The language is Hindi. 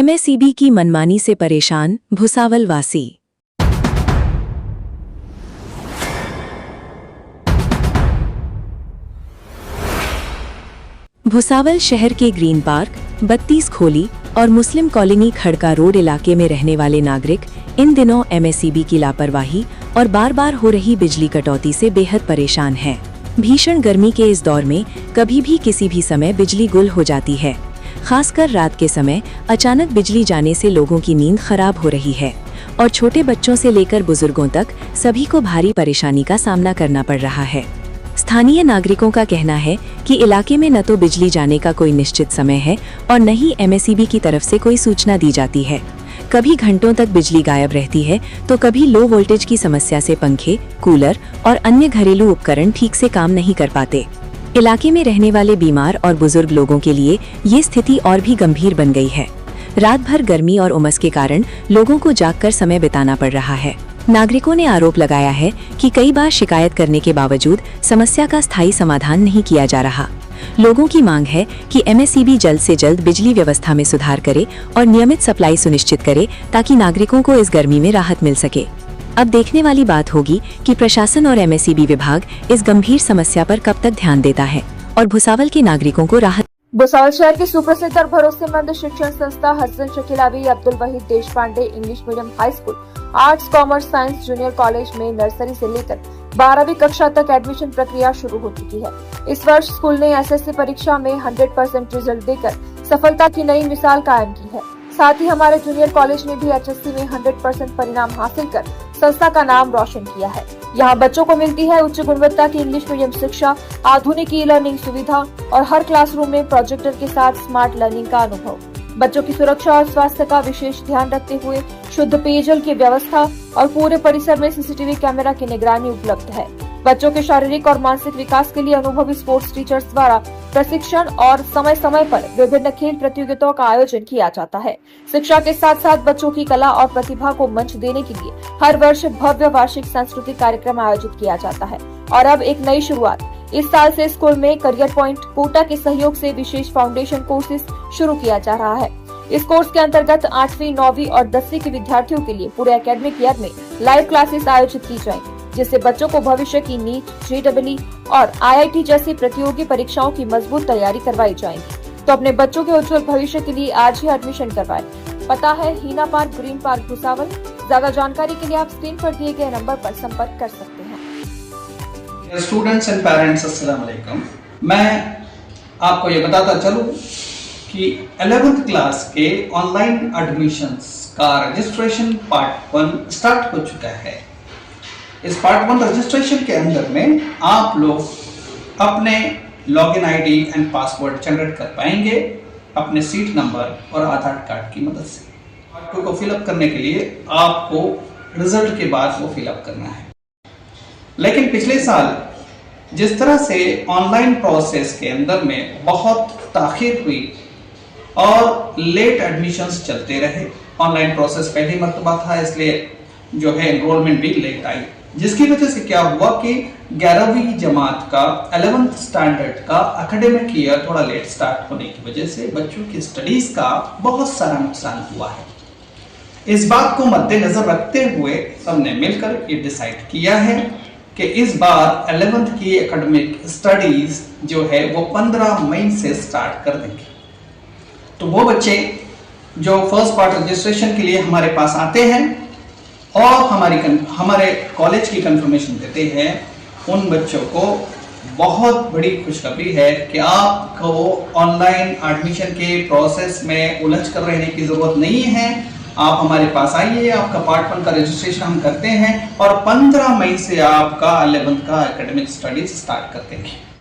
एमएसईबी की मनमानी से परेशान भुसावल वासी। भुसावल शहर के ग्रीन पार्क, 32 खोली और मुस्लिम कॉलोनी खड़का रोड इलाके में रहने वाले नागरिक इन दिनों एमएसईबी की लापरवाही और बार बार हो रही बिजली कटौती से बेहद परेशान हैं। भीषण गर्मी के इस दौर में कभी भी किसी भी समय बिजली गुल हो जाती है। खासकर रात के समय अचानक बिजली जाने से लोगों की नींद खराब हो रही है और छोटे बच्चों से लेकर बुजुर्गों तक सभी को भारी परेशानी का सामना करना पड़ रहा है। स्थानीय नागरिकों का कहना है कि इलाके में न तो बिजली जाने का कोई निश्चित समय है और न ही एमएसईबी की तरफ से कोई सूचना दी जाती है। कभी घंटों तक बिजली गायब रहती है तो कभी लो वोल्टेज की समस्या से पंखे, कूलर और अन्य घरेलू उपकरण ठीक से काम नहीं कर पाते। इलाके में रहने वाले बीमार और बुजुर्ग लोगों के लिए ये स्थिति और भी गंभीर बन गई है। रात भर गर्मी और उमस के कारण लोगों को जागकर समय बिताना पड़ रहा है। नागरिकों ने आरोप लगाया है कि कई बार शिकायत करने के बावजूद समस्या का स्थायी समाधान नहीं किया जा रहा। लोगों की मांग है कि एमएसईबी जल्द से जल्द बिजली व्यवस्था में सुधार करे और नियमित सप्लाई सुनिश्चित करे ताकि नागरिकों को इस गर्मी में राहत मिल सके। अब देखने वाली बात होगी कि प्रशासन और एमएसईबी विभाग इस गंभीर समस्या पर कब तक ध्यान देता है और भुसावल के नागरिकों को राहत। भुसावल शहर की सुप्रसिद्ध और भरोसेमंद शिक्षण संस्था Hasan Shakilavi Abdul Wahid Deshpande English medium high school, arts, commerce, science junior college में नर्सरी से लेकर 12वीं कक्षा तक एडमिशन प्रक्रिया शुरू हो चुकी है। इस वर्ष स्कूल ने एसएससी परीक्षा में 100% रिजल्ट देकर सफलता की नई मिसाल कायम की है। साथ ही हमारे जूनियर कॉलेज ने भी एचएससी में 100% परिणाम हासिल कर संस्था का नाम रोशन किया है। यहाँ बच्चों को मिलती है उच्च गुणवत्ता की इंग्लिश मीडियम शिक्षा, आधुनिक ई लर्निंग सुविधा और हर क्लासरूम में प्रोजेक्टर के साथ स्मार्ट लर्निंग का अनुभव। बच्चों की सुरक्षा और स्वास्थ्य का विशेष ध्यान रखते हुए शुद्ध पेयजल की व्यवस्था और पूरे परिसर में सीसीटीवी कैमरा की निगरानी उपलब्ध है। बच्चों के शारीरिक और मानसिक विकास के लिए अनुभवी स्पोर्ट्स टीचर्स द्वारा प्रशिक्षण और समय समय पर विभिन्न खेल प्रतियोगिताओं का आयोजन किया जाता है। शिक्षा के साथ साथ बच्चों की कला और प्रतिभा को मंच देने के लिए हर वर्ष भव्य वार्षिक सांस्कृतिक कार्यक्रम आयोजित किया जाता है। और अब एक नई शुरुआत, इस साल से स्कूल में करियर पॉइंट कोटा के सहयोग से विशेष फाउंडेशन कोर्सेज शुरू किया जा रहा है। इस कोर्स के अंतर्गत 8वीं, 9वीं और 10वीं के विद्यार्थियों के लिए पूरे एकेडमिक ईयर में लाइव क्लासेस आयोजित की जाएंगी, जिससे बच्चों को भविष्य की नीट, जेईई और आईआईटी जैसी प्रतियोगी परीक्षाओं की मजबूत तैयारी करवाई जाएगी। तो अपने बच्चों के उज्जवल भविष्य के लिए आज ही एडमिशन करवाएं। पता है हीना पार्क, ग्रीन पार्क, भुसावल। ज्यादा जानकारी के लिए आप स्क्रीन पर दिए गए नंबर पर संपर्क कर सकते हैं। स्टूडेंट्स एंड पेरेंट्स, अस्सलाम वालेकुम। मैं आपको ये बताता चलूं कि 11th क्लास के ऑनलाइन एडमिशंस का रजिस्ट्रेशन पार्ट 1 स्टार्ट हो चुका है। इस पार्ट 1 रजिस्ट्रेशन के अंदर में आप लोग अपने login ID and password generate कर पाएंगे अपने सीट नंबर और आधार कार्ड की मदद से। पार्ट 2 को फिलअप करने के लिए आपको रिजल्ट के बाद वो फिलअप करना है। लेकिन पिछले साल जिस तरह से ऑनलाइन प्रोसेस के अंदर में बहुत ताखीर हुई और लेट एडमिशंस चलते रहे, ऑनलाइन प्रोसेस पहली मर्तबा था इसलिए जो है एनरोलमेंट भी लेट आई, जिसकी वजह से क्या हुआ कि 11वीं जमात का 11th स्टैंडर्ड का एकेडमिक ईयर थोड़ा लेट स्टार्ट होने की वजह से बच्चों की स्टडीज का बहुत सारा नुकसान हुआ है। इस बात को मद्देनजर रखते हुए सबने मिलकर ये डिसाइड किया है कि इस बार 11th की एकेडमिक स्टडीज जो है वो 15 मई से स्टार्ट कर देंगे। तो वो बच्चे जो फर्स्ट पार्ट रजिस्ट्रेशन के लिए हमारे पास आते हैं और हमारे कॉलेज की कंफर्मेशन देते हैं, उन बच्चों को बहुत बड़ी खुशखबरी है कि आपको ऑनलाइन एडमिशन के प्रोसेस में उलझ कर रहने की जरूरत नहीं है। आप हमारे पास आइए, आपका पार्ट 1 का रजिस्ट्रेशन हम करते हैं और 15 मई से आपका 11th का एकेडमिक स्टडीज स्टार्ट कर देंगे।